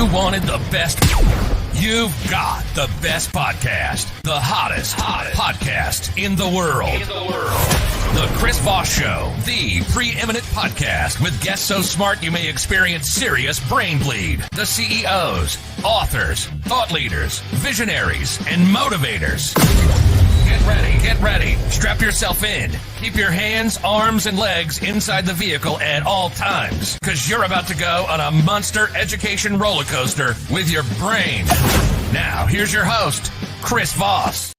You wanted the best. You've got the best podcast, the hottest podcast in the world. The Chris Voss Show, the preeminent podcast with guests so smart you may experience serious brain bleed. The CEOs, authors, thought leaders, visionaries, and motivators. Get ready. Strap yourself in. Keep your hands, arms, and legs inside the vehicle at all times, because you're about to go on a monster education roller coaster with your brain. Now, here's your host, Chris Voss.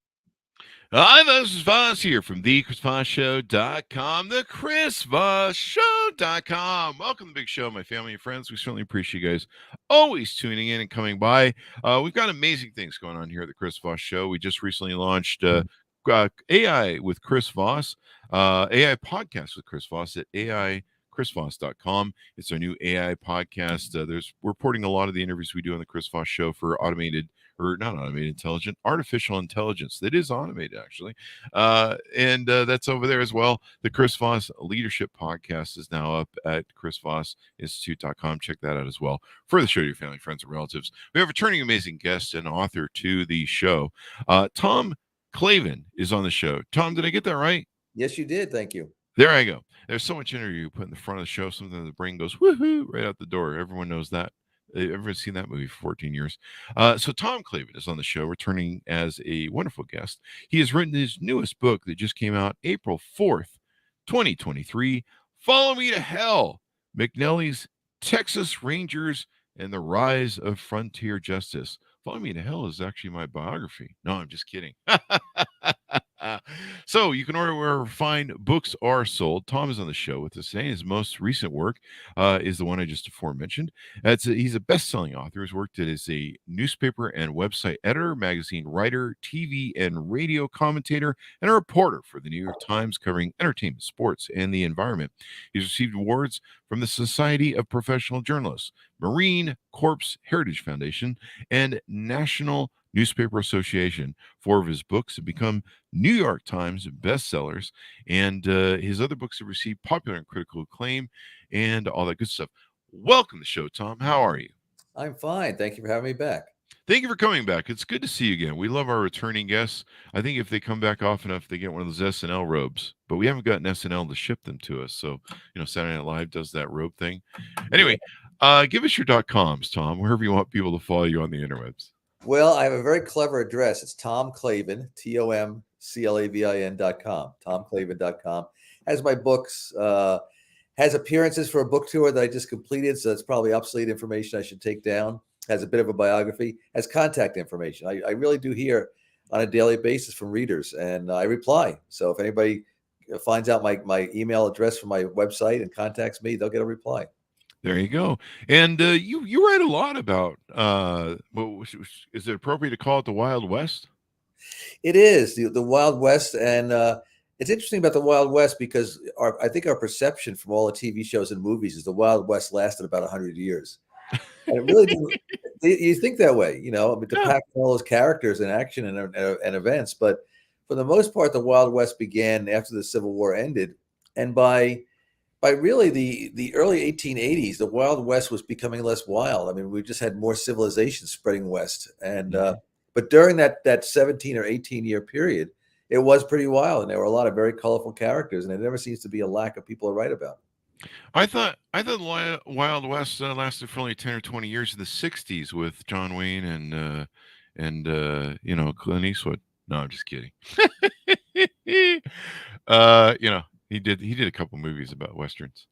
Hi, this is Voss here from thechrisvossshow.com, thechrisvossshow.com. Welcome to the big show, my family and friends. We certainly appreciate you guys always tuning in and coming by. We've got amazing things going on here at the Chris Voss Show. We just recently launched AI with Chris Voss, AI podcast with Chris Voss at AIChrisVoss.com. It's our new AI podcast. We're reporting a lot of the interviews we do on the Chris Voss Show for artificial intelligence. That is automated, actually. And that's over there as well. The Chris Voss Leadership Podcast is now up at chrisvossinstitute.com. Check that out as well. For the show to your family, friends, and relatives. We have a returning amazing guest and author to the show. Tom Clavin is on the show. Tom, did I get that right? Yes, you did. Thank you. There I go. There's so much interview you put in the front of the show. Sometimes the brain goes woohoo right out the door. Everyone knows that. Everyone's seen that movie for 14 years. So Tom Clavin is on the show, returning as a wonderful guest. He has written his newest book that just came out April 4th, 2023. Follow Me to Hell, McNelly's Texas Rangers and the Rise of Frontier Justice. Follow Me to Hell is actually my biography. No, I'm just kidding. So you can order wherever fine books are sold. Tom is on the show with us today. His most recent work is the one I just aforementioned. He's a best-selling author. He's worked as a newspaper and website editor, magazine writer, TV and radio commentator, and a reporter for the New York Times covering entertainment, sports, and the environment. He's received awards from the Society of Professional Journalists, Marine Corps Heritage Foundation, and National Newspaper Association. 4 of his books have become New York Times bestsellers, and his other books have received popular and critical acclaim and all that good stuff. Welcome to the show, Tom. How are you? I'm fine. Thank you for having me back. Thank you for coming back. It's good to see you again. We love our returning guests. I think if they come back often enough, they get one of those SNL robes, but we haven't gotten SNL to ship them to us. So, Saturday Night Live does that robe thing. Anyway, give us your .coms, Tom, wherever you want people to follow you on the interwebs. Well, I have a very clever address. It's Tom Clavin, TomClavin.com, TomClavin.com. Has my books, has appearances for a book tour that I just completed, so it's probably obsolete information I should take down. Has a bit of a biography, has contact information. I really do hear on a daily basis from readers, and I reply. So if anybody finds out my email address from my website and contacts me, they'll get a reply. There you go. And you write a lot about, is it appropriate to call it the Wild West? It is the Wild West. And it's interesting about the Wild West because I think our perception from all the TV shows and movies is the Wild West lasted about 100 years. And it really didn't, you think that way, to pack all those characters and action and events. But for the most part, the Wild West began after the Civil War ended. And by really the early 1880s, the Wild West was becoming less wild. I mean, we just had more civilization spreading west. And but during that 17 or 18 year period, it was pretty wild. And there were a lot of very colorful characters. And there never seems to be a lack of people to write about. I thought the Wild West lasted for only 10 or 20 years in the 60s with John Wayne and Clint Eastwood. No, I'm just kidding. He did a couple movies about Westerns.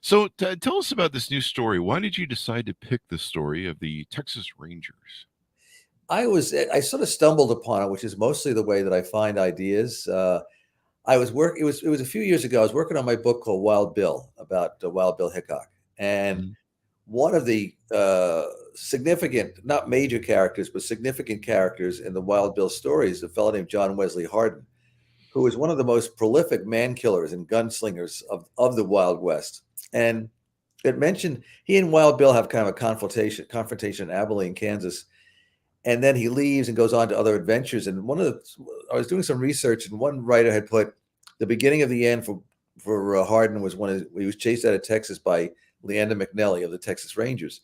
So tell us about this new story. Why did you decide to pick the story of the Texas Rangers? I sort of stumbled upon it, which is mostly the way that I find ideas. It was a few years ago. I was working on my book called Wild Bill about Wild Bill Hickok. And one of the significant, not major characters, but significant characters in the Wild Bill story is a fellow named John Wesley Hardin, who was one of the most prolific man killers and gunslingers of the Wild West. And it mentioned he and Wild Bill have kind of a confrontation in Abilene, Kansas. And then he leaves and goes on to other adventures. And I was doing some research, and one writer had put the beginning of the end for Hardin was when he was chased out of Texas by Leander McNelly of the Texas Rangers.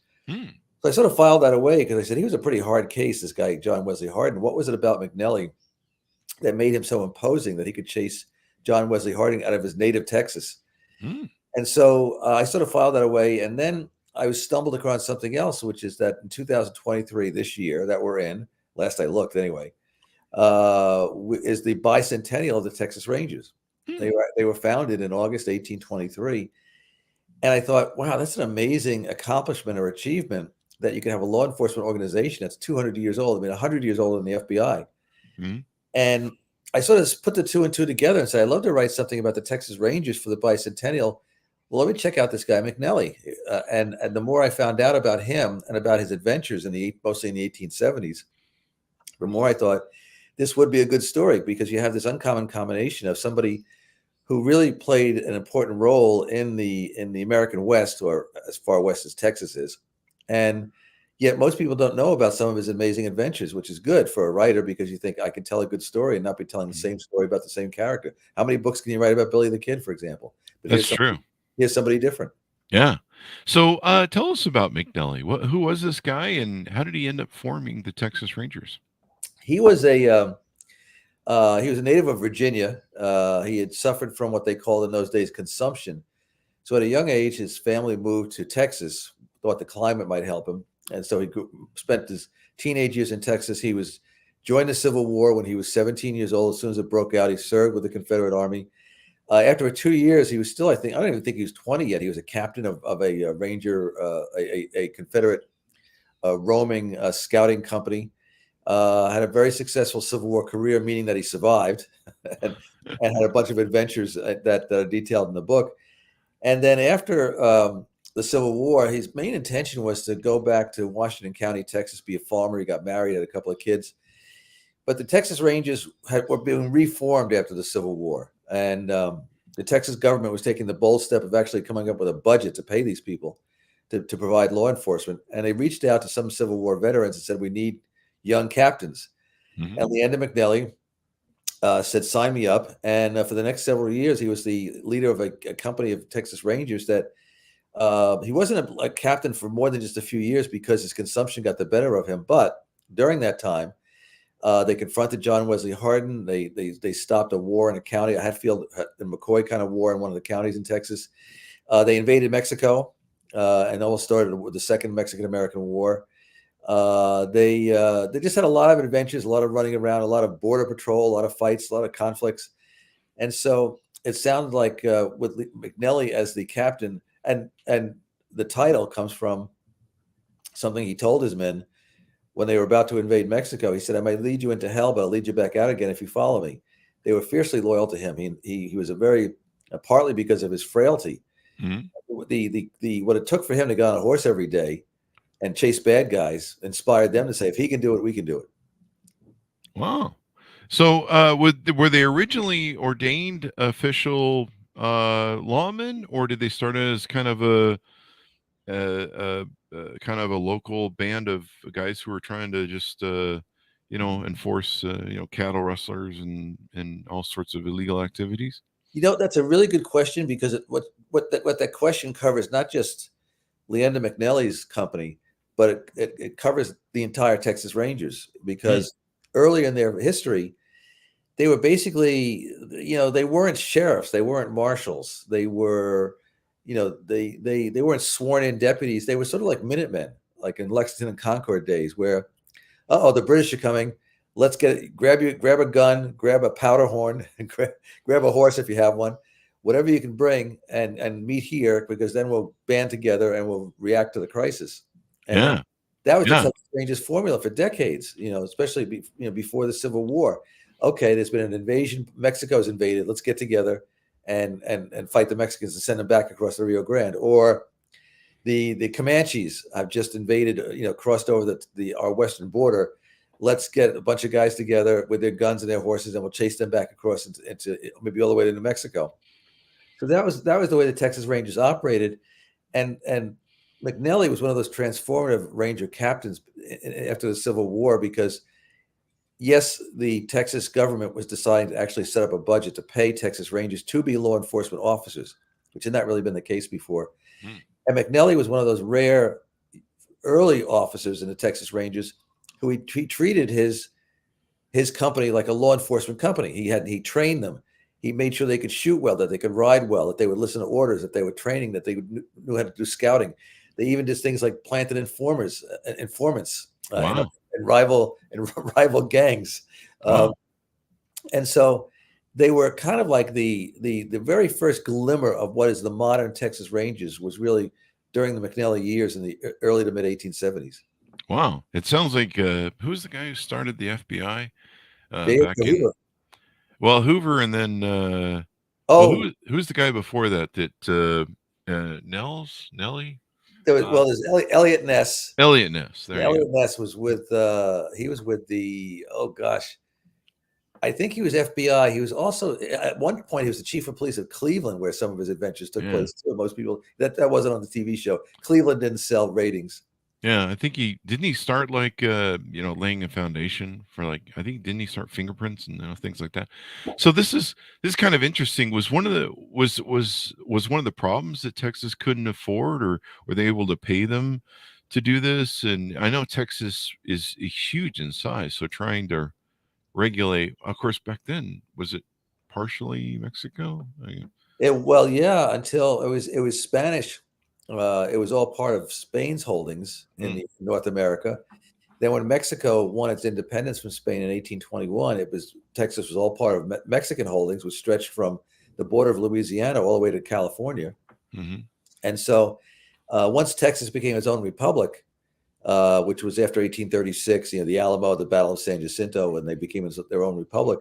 So I sort of filed that away because I said he was a pretty hard case, this guy, John Wesley Harding. What was it about McNelly that made him so imposing that he could chase John Wesley Harding out of his native Texas? Mm. And so I sort of filed that away. And then I was stumbled across something else, which is that in 2023, this year that we're in, last I looked anyway, is the bicentennial of the Texas Rangers. Mm. They were founded in August 1823. And I thought, wow, that's an amazing accomplishment or achievement that you can have a law enforcement organization that's 200 years old. I mean, 100 years older than the FBI. Mm. And I sort of put the two and two together and said, I'd love to write something about the Texas Rangers for the bicentennial. Well, let me check out this guy, McNelly. And the more I found out about him and about his adventures mostly in the 1870s, the more I thought this would be a good story, because you have this uncommon combination of somebody who really played an important role in the American West, or as far west as Texas is. And yet most people don't know about some of his amazing adventures, which is good for a writer, because you think, I can tell a good story and not be telling the same story about the same character. How many books can you write about Billy the Kid, for example? But That's true. Here's somebody different. Yeah. So tell us about McNelly. Who was this guy, and how did he end up forming the Texas Rangers? He was a native of Virginia. He had suffered from what they called in those days consumption. So at a young age, his family moved to Texas, thought the climate might help him. And so he spent his teenage years in Texas. He joined the Civil War when he was 17 years old. As soon as it broke out, he served with the Confederate Army. After 2 years, he was still, I don't even think he was 20 yet. He was a captain of a Ranger, a Confederate roaming scouting company. Had a very successful Civil War career, meaning that he survived and had a bunch of adventures that are detailed in the book. And then after the Civil War, his main intention was to go back to Washington County, Texas, be a farmer. He got married, had a couple of kids. But the Texas Rangers were being reformed after the Civil War. And the Texas government was taking the bold step of actually coming up with a budget to pay these people to provide law enforcement. And they reached out to some Civil War veterans and said, we need young captains. Mm-hmm. And Leander McNelly said, sign me up. And for the next several years, he was the leader of a company of Texas Rangers that he wasn't a captain for more than just a few years because his consumption got the better of him. But during that time, they confronted John Wesley Harding. They stopped a war in a county, a Hatfield and McCoy kind of war in one of the counties in Texas. They invaded Mexico and almost started the Second Mexican-American War. They just had a lot of adventures, a lot of running around, a lot of border patrol, a lot of fights, a lot of conflicts. And so it sounded like with McNelly as the captain, and the title comes from something he told his men when they were about to invade Mexico. He said, I might lead you into hell, but I'll lead you back out again if you follow me. They were fiercely loyal to him. He was partly because of his frailty. Mm-hmm. What it took for him to get on a horse every day and chase bad guys inspired them to say, if he can do it, we can do it. Wow. So were they originally ordained official lawmen, or did they start as kind of a local band of guys who were trying to just enforce cattle rustlers and all sorts of illegal activities? That's a really good question, because what that question covers not just Leander McNelly's company, but it covers the entire Texas Rangers, because early in their history, they were basically, they weren't sheriffs, they weren't marshals, they were, they weren't sworn in deputies. They were sort of like Minutemen, like in Lexington and Concord days, where, the British are coming. Let's grab a gun, grab a powder horn, and grab a horse if you have one, whatever you can bring, and meet here, because then we'll band together and we'll react to the crisis. And that was the Texas Rangers formula for decades, especially before the Civil War. Okay, there's been an invasion. Mexico's invaded. Let's get together and fight the Mexicans and send them back across the Rio Grande. Or the Comanches have just invaded, crossed over our western border. Let's get a bunch of guys together with their guns and their horses, and we'll chase them back across into maybe all the way to New Mexico. So that was the way the Texas Rangers operated, and McNelly was one of those transformative Ranger captains after the Civil War, because yes, the Texas government was deciding to actually set up a budget to pay Texas Rangers to be law enforcement officers, which had not really been the case before. And McNelly was one of those rare early officers in the Texas Rangers who he treated his company like a law enforcement company. He trained them. He made sure they could shoot well, that they could ride well, that they would listen to orders, that they were training, that they knew how to do scouting. They even did things like planted informants Wow. in rival gangs. Wow. And so they were kind of like the very first glimmer of what is the modern Texas Rangers was really during the McNelly years in the early to mid 1870s. Wow. It sounds like who's the guy who started the FBI J. back Edgar in Hoover. well, Hoover, and then well, Oh, who's the guy before that Nelly? there's Elliot Ness. Elliot Ness. There you Elliot go. Ness was with he was with the I think he was FBI. He was also at one point he was the chief of police of Cleveland, where some of his adventures took Yeah. place too. Most people that wasn't on the TV show. Cleveland didn't sell ratings. Yeah, I think he didn't he start like laying a foundation for like I think didn't he start fingerprints and things like that. So this is kind of interesting. Was one of the was one of the problems that Texas couldn't afford, or were they able to pay them to do this? And I know Texas is huge in size, so trying to regulate, of course, back then was it partially Mexico? Until it was Spanish. It was all part of Spain's holdings in North America. Then when Mexico won its independence from Spain in 1821, Texas was all part of Mexican holdings, which stretched from the border of Louisiana all the way to California. Mm-hmm. And so once Texas became its own republic, which was after 1836, the Alamo, the Battle of San Jacinto, when they became their own republic,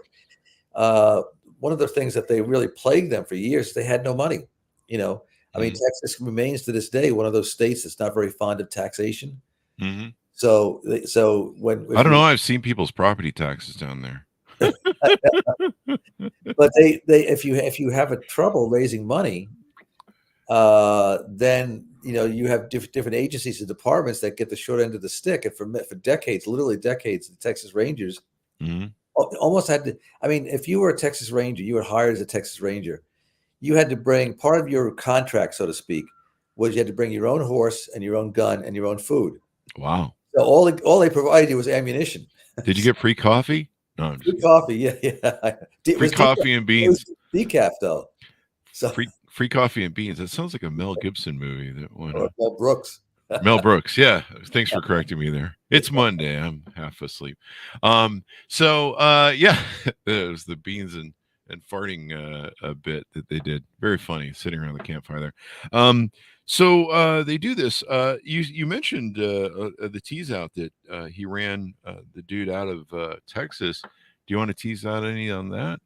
one of the things that they really plagued them for years, they had no money. I mean, Texas remains to this day one of those states that's not very fond of taxation. Mm-hmm. So when I don't know, I've seen people's property taxes down there. But if you have a trouble raising money, then you have different agencies and departments that get the short end of the stick. And for decades, literally decades, the Texas Rangers almost had to. I mean, if you were a Texas Ranger, you were hired as a Texas Ranger. You had to bring part of your contract, so to speak, was you had to bring your own horse and your own gun and your own food. Wow. So all they provided you was ammunition. Did you get free coffee? No, free coffee, yeah. Free coffee and beans. Decaf though. So free coffee and beans. That sounds like a Mel Gibson movie. Mel Brooks. Mel Brooks. Yeah. Thanks for correcting me there. It's Monday. I'm half asleep. Yeah, it was the beans and farting a bit that they did. Very funny, sitting around the campfire there. So they do this. You mentioned the tease out that he ran the dude out of Texas. Do you want to tease out any on that?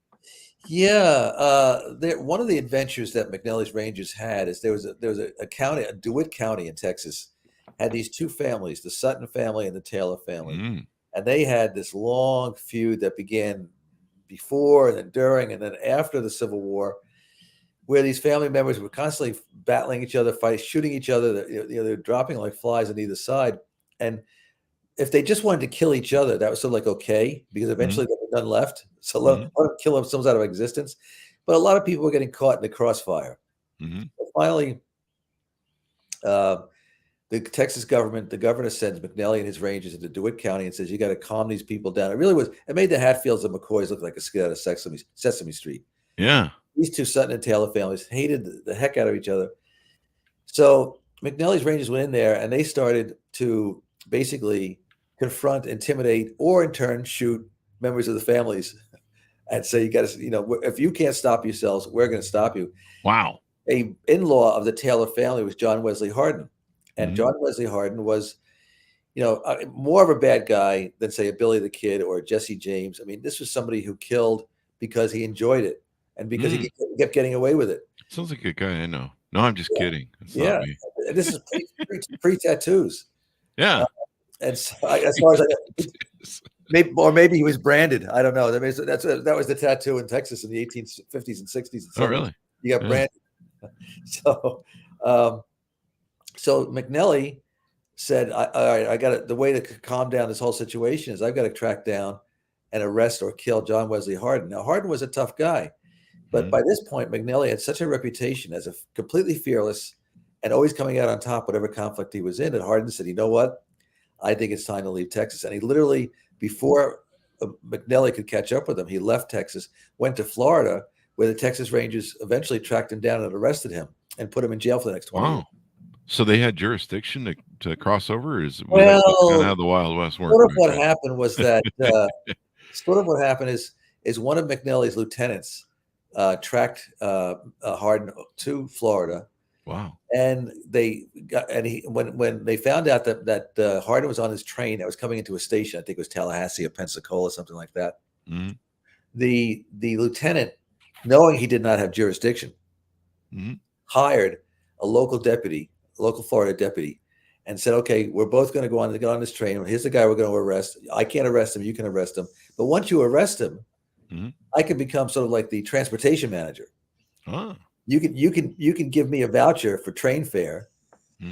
Yeah, one of the adventures that McNelly's Rangers had is there was a county, DeWitt County in Texas, had these two families, the Sutton family and the Taylor family, and they had this long feud that began before and then during and then after the Civil War, where these family members were constantly battling each other, shooting each other. They're dropping like flies on either side. And if they just wanted to kill each other, that was sort of like okay, because eventually there was none left. So let them kill themselves out of existence. But a lot of people were getting caught in the crossfire. So finally, the Texas government, the governor sends McNelly and his Rangers into DeWitt County and says, you got to calm these people down. It made the Hatfields and McCoys look like a skit out of Sesame Street. Yeah. These two Sutton and Taylor families hated the heck out of each other. So McNelly's Rangers went in there and they started to basically confront, intimidate, or in turn shoot members of the families and say, you got to, if you can't stop yourselves, we're going to stop you. Wow. A in-law of the Taylor family was John Wesley Hardin. And John Wesley Hardin was, more of a bad guy than, say, a Billy the Kid or Jesse James. I mean, this was somebody who killed because he enjoyed it and because he kept getting away with it. Sounds like a guy I know. No, I'm just kidding. It's not me. This is pre-tattoos. Yeah. And so as far as maybe he was branded. I don't know. That was the tattoo in Texas in the 1850s and 60s. And 70s. Oh, really? You got branded. So McNelly said, all right, I got it. The way to calm down this whole situation is I've got to track down and arrest or kill John Wesley Hardin. Now, Hardin was a tough guy, but by this point, McNelly had such a reputation as a completely fearless and always coming out on top, whatever conflict he was in. And Hardin said, "You know what? I think it's time to leave Texas." And he literally, before McNelly could catch up with him, he left Texas, went to Florida, where the Texas Rangers eventually tracked him down and arrested him and put him in jail for the next 20 years. So they had jurisdiction to cross over? Was that kind of how the Wild West worked? Sort of what happened was that sort of what happened is one of McNelly's lieutenants tracked Hardin to Florida. Wow. And when they found out that Hardin was on his train that was coming into a station, I think it was Tallahassee or Pensacola, something like that. Mm-hmm. The lieutenant, knowing he did not have jurisdiction, hired a local Florida deputy, and said, "Okay, we're both going to get on this train. Here's the guy we're going to arrest. I can't arrest him. You can arrest him. But once you arrest him, I can become sort of like the transportation manager. You can give me a voucher for train fare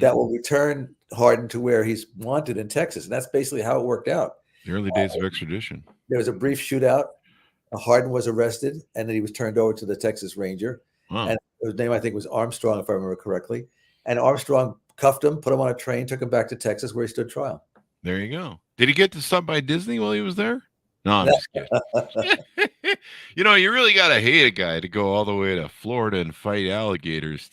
that will return Hardin to where he's wanted in Texas." And that's basically how it worked out. The early days of extradition. There was a brief shootout. Hardin was arrested, and then he was turned over to the Texas Ranger. Wow. And his name, I think, was Armstrong, if I remember correctly. And Armstrong cuffed him, put him on a train, took him back to Texas, where he stood trial. There you go. Did he get to stop by Disney while he was there? No, I'm just kidding. You really got to hate a guy to go all the way to Florida and fight alligators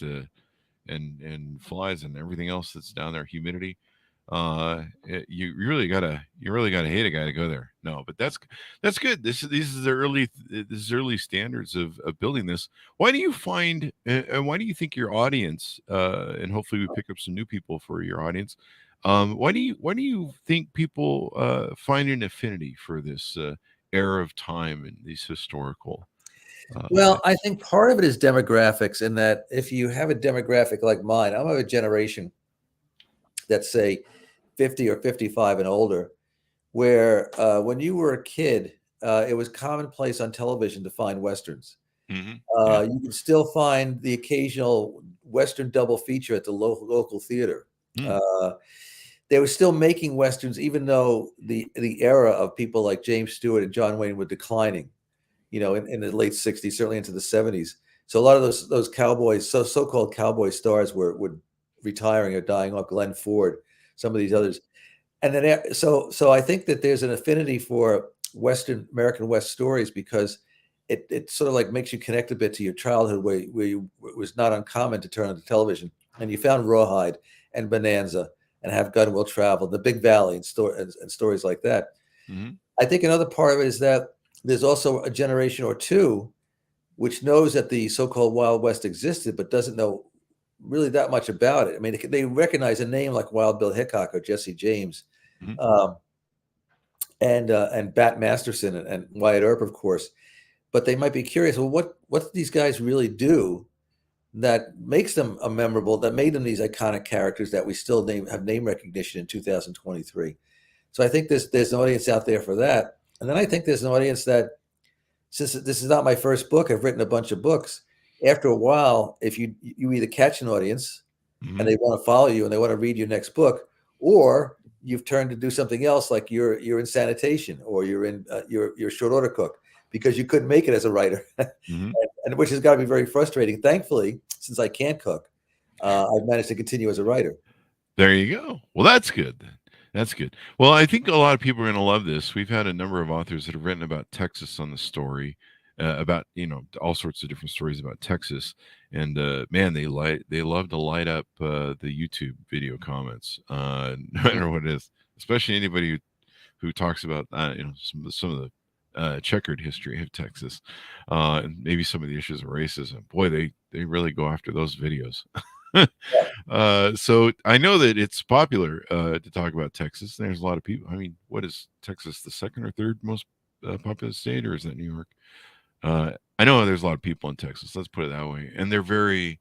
and flies and everything else that's down there, humidity. You really gotta hate a guy to go there. No, but that's good. This is the early standards of building this. Why do you find and why do you think your audience and hopefully we pick up some new people for your audience? Why do you think people find an affinity for this era of time and these historical? Well, I think part of it is demographics, in that if you have a demographic like mine, I'm of a generation that's, say, 50 or 55 and older, where when you were a kid, it was commonplace on television to find Westerns. You can still find the occasional Western double feature at the local theater. They were still making Westerns, even though the era of people like James Stewart and John Wayne were declining, in the late 60s, certainly into the 70s. So a lot of those cowboys, so-called cowboy stars were retiring or dying off. Glenn Ford, some of these others. And then, so I think that there's an affinity for American West stories, because it sort of like makes you connect a bit to your childhood, where it was not uncommon to turn on the television and you found Rawhide and Bonanza and Have Gun Will Travel, The Big Valley, and stories like that. I think another part of it is that there's also a generation or two which knows that the so-called Wild West existed, but doesn't know really that much about it. I mean, they recognize a name like Wild Bill Hickok or Jesse James, and Bat Masterson and Wyatt Earp, of course. But they might be curious, well, what do these guys really do that makes them memorable, that made them these iconic characters that we still have name recognition in 2023? So I think there's an audience out there for that. And then I think there's an audience that, since this is not my first book, I've written a bunch of books. After a while, if you either catch an audience and they want to follow you and they want to read your next book, or you've turned to do something else, like you're in sanitation, or you're in you're short order cook, because you couldn't make it as a writer, and which has got to be very frustrating. Thankfully, since I can't cook, I've managed to continue as a writer. There you go. Well, that's good then. That's good. Well, I think a lot of people are going to love this. We've had a number of authors that have written about Texas on the story, about all sorts of different stories about Texas, and man, they love to light up the YouTube video comments, no matter what it is. Especially anybody who talks about some of the checkered history of Texas, and maybe some of the issues of racism. Boy, they really go after those videos. So I know that it's popular to talk about Texas. There's a lot of people. I mean, what is Texas, the second or third most populous state, or is that New York? I know there's a lot of people in Texas. Let's put it that way, and they're very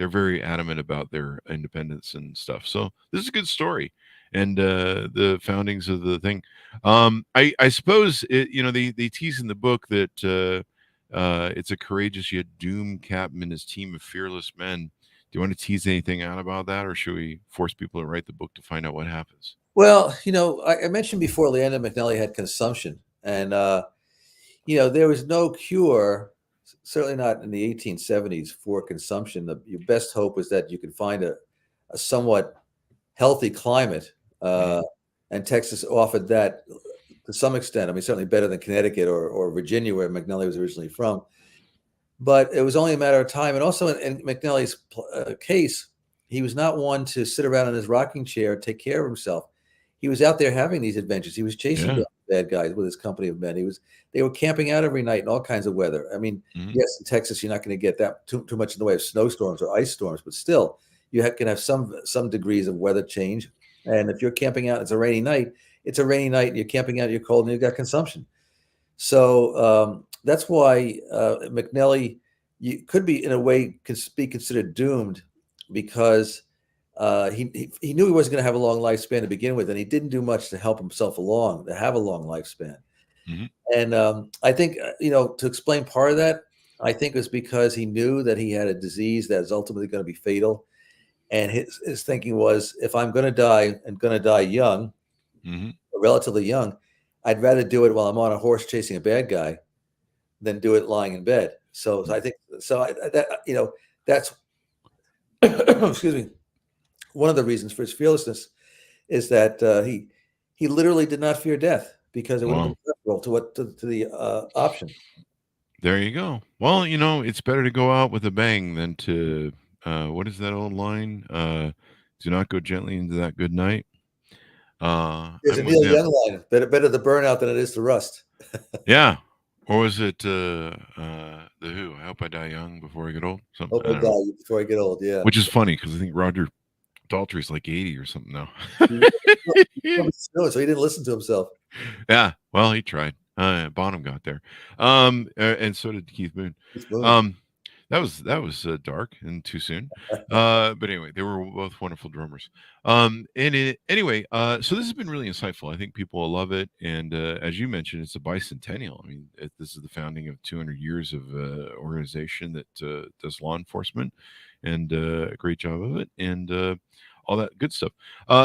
adamant about their independence and stuff. So this is a good story, and the foundings of the thing. I suppose they tease in the book that it's a courageous yet doomed captain and his team of fearless men. Do you want to tease anything out about that, or should we force people to write the book to find out what happens? Well, I mentioned before, Leander McNelly had consumption, and there was no cure, certainly not in the 1870s, for consumption. Your best hope was that you could find a somewhat healthy climate, and Texas offered that to some extent. I mean, certainly better than Connecticut or Virginia, where McNelly was originally from. But it was only a matter of time. And also in McNelly's case, he was not one to sit around in his rocking chair and take care of himself. He was out there having these adventures. He was chasing down bad guys with his company of men. They were camping out every night in all kinds of weather. I mean, yes, in Texas, you're not going to get that too much in the way of snowstorms or ice storms, but still, you can have some degrees of weather change. And if you're camping out, it's a rainy night. It's a rainy night, and you're camping out, you're cold, and you've got consumption. So that's why McNelly could be, in a way, be considered doomed, because he knew he wasn't going to have a long lifespan to begin with, and he didn't do much to help himself along to have a long lifespan. And I think, to explain part of that, I think it was because he knew that he had a disease that is ultimately going to be fatal. And his thinking was, if I'm going to die and going to die young, relatively young, I'd rather do it while I'm on a horse chasing a bad guy than do it lying in bed. So I think, that's, excuse me, one of the reasons for his fearlessness is that he literally did not fear death, because it would have been preferable to the option. There you go. Well, it's better to go out with a bang than to, what is that old line? Do not go gently into that good night. There's a Neil Young line. Better the burnout than it is to rust. Yeah. Or was it the Who? I hope I die young before I get old. Hope I die before I get old. Yeah. Which is funny, because I think Roger Daltrey's like 80 or something now. So he didn't listen to himself. Yeah. Well, he tried. Bonham got there. And so did Keith Moon. That was dark and too soon. But anyway, they were both wonderful drummers. Anyway, so this has been really insightful. I think people will love it. And as you mentioned, it's a bicentennial. I mean, this is the founding of 200 years of organization that does law enforcement, and a great job of it, and all that good stuff.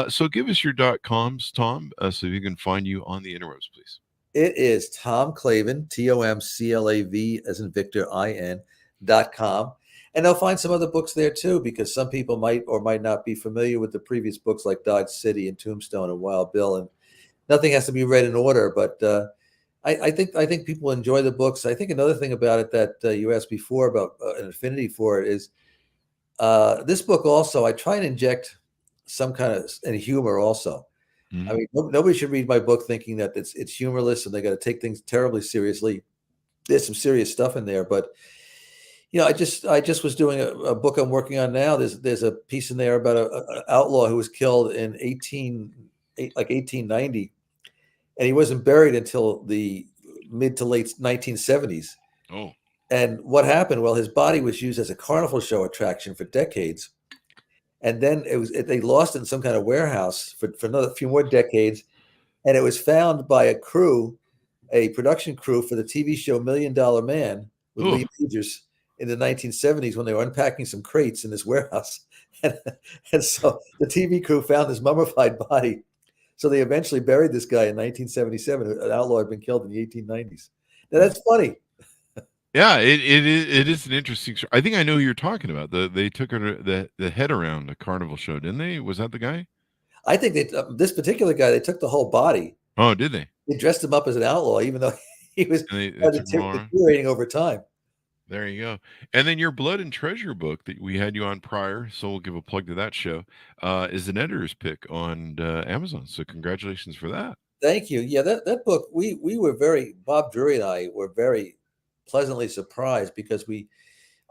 So give us your .coms, Tom, so you can find you on the interwebs, please. It is Tom Clavin, TOMCLAV as in Victor, IN.com. And they'll find some other books there too, because some people might or might not be familiar with the previous books like Dodge City and Tombstone and Wild Bill. And nothing has to be read in order, but I think people enjoy the books. I think another thing about it that you asked before about an affinity for it is this book also, I try and inject some kind of humor also. I mean, nobody should read my book thinking that it's humorless and they got to take things terribly seriously. There's some serious stuff in there, but I just was doing a book I'm working on now. There's a piece in there about an outlaw who was killed in 1890, and he wasn't buried until the mid to late 1970s. Oh, and what happened? Well, his body was used as a carnival show attraction for decades. And then they lost it in some kind of warehouse for another few more decades. And it was found by a production crew for the TV show $1 Million Man with Lee Majors in the 1970s, when they were unpacking some crates in this warehouse. And so the TV crew found this mummified body. So they eventually buried this guy in 1977. An outlaw had been killed in the 1890s. Now, that's funny. Yeah, it is an interesting story. I think I know who you're talking about. They took the head around the carnival show, didn't they? Was that the guy? I think this particular guy, they took the whole body. Oh, did they? They dressed him up as an outlaw, even though he was deteriorating over time. There you go. And then your Blood and Treasure book that we had you on prior, so we'll give a plug to that show, is an editor's pick on Amazon. So congratulations for that. Thank you. Yeah, that book, we were Bob Drury and I were very pleasantly surprised, because we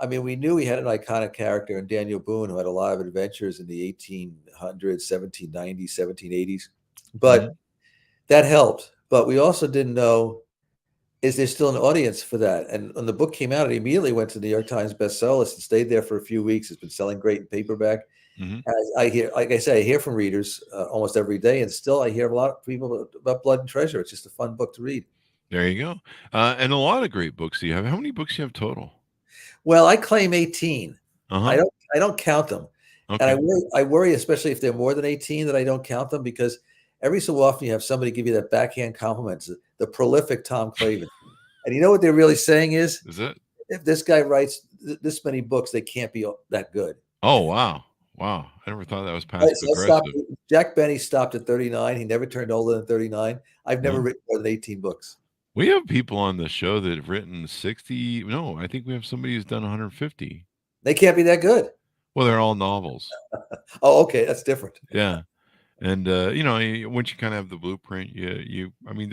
knew we had an iconic character in Daniel Boone, who had a lot of adventures in the 1800s, 1790s, 1780s, but that helped. But we also didn't know, is there still an audience for that? And when the book came out, it immediately went to the New York Times bestseller list and stayed there for a few weeks. It's been selling great in paperback. I hear, like I say, I hear from readers almost every day, and still I hear a lot of people about Blood and Treasure. It's just a fun book to read. There you go. And a lot of great books do you have. How many books do you have total? Well, I claim 18. I don't count them. Okay. And I worry, especially if they're more than 18, that I don't count them, because every so often you have somebody give you that backhand compliment, the prolific Tom Clavin. And you know what they're really saying is it? If this guy writes this many books, they can't be that good. Oh, wow. Wow. I never thought that was passive So I stopped. aggressive. Jack Benny stopped at 39. He never turned older than 39. I've never No. written more than 18 books. We have people on the show that have written 60. No, I think we have somebody who's done 150. They can't be that good. Well, they're all novels. Oh, okay, that's different. Yeah. And once you kind of have the blueprint, I mean,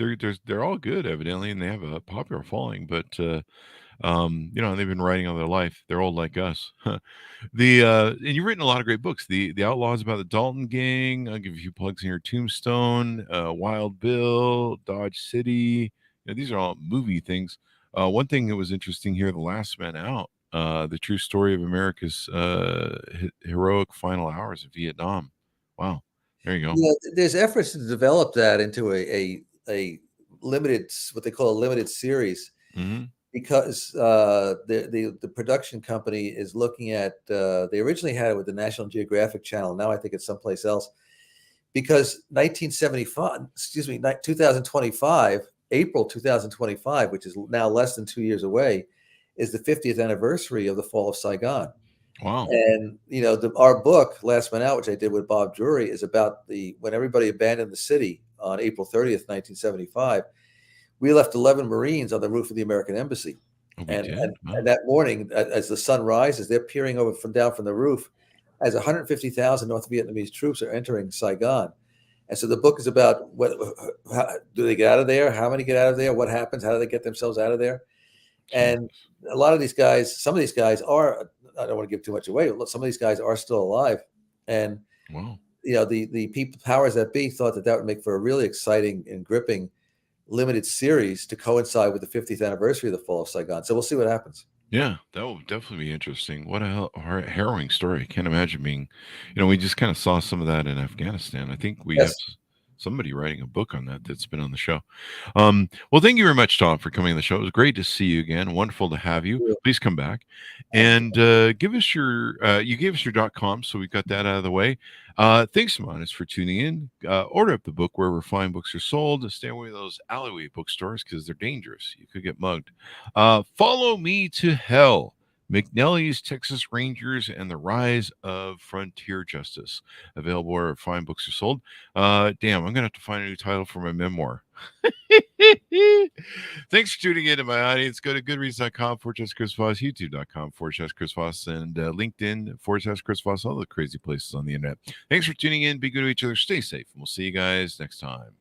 they're all good evidently, and they have a popular following. But they've been writing all their life. They're old like us. And you've written a lot of great books. The Outlaws about the Dalton Gang. I'll give you a few plugs in your Tombstone, Wild Bill, Dodge City. These are all movie things. One thing that was interesting here, The Last Man Out, the true story of America's heroic final hours of Vietnam. Wow. There you go. Yeah, there's efforts to develop that into a limited, what they call a limited series, because the production company is looking at. They originally had it with the National Geographic Channel. Now I think it's someplace else, because 2025, April 2025, which is now less than 2 years away, is the 50th anniversary of the fall of Saigon. Wow. And our book, Last Man Out, which I did with Bob Drury, is about when everybody abandoned the city on April 30th, 1975. We left 11 Marines on the roof of the American embassy. And that morning, as the sun rises, they're peering over down from the roof as 150,000 North Vietnamese troops are entering Saigon. And so the book is about how do they get out of there? How many get out of there? What happens? How do they get themselves out of there? And a lot of these guys, some of these guys are, I don't want to give too much away, but some of these guys are still alive. And, the people, powers that be, thought that would make for a really exciting and gripping limited series to coincide with the 50th anniversary of the fall of Saigon. So we'll see what happens. Yeah, that will definitely be interesting. What a harrowing story. I can't imagine being, we just kind of saw some of that in Afghanistan. I think we have somebody writing a book on that's been on the show. Well, thank you very much, Tom, for coming on the show. It was great to see you again. Wonderful to have you. Please come back and give us you gave us your .com, so we got that out of the way. Thanks, Monis, for tuning in. Order up the book wherever fine books are sold. Stay away from those alleyway bookstores because they're dangerous. You could get mugged. Follow Me to Hell. McNelly's Texas Rangers and the Rise of Frontier Justice. Available where fine books are sold. I'm going to have to find a new title for my memoir. Thanks for tuning in to my audience. Go to goodreads.com/Chris Voss, youtube.com/Chris Voss, and LinkedIn/Chris Voss, all the crazy places on the internet. Thanks for tuning in. Be good to each other. Stay safe. And we'll see you guys next time.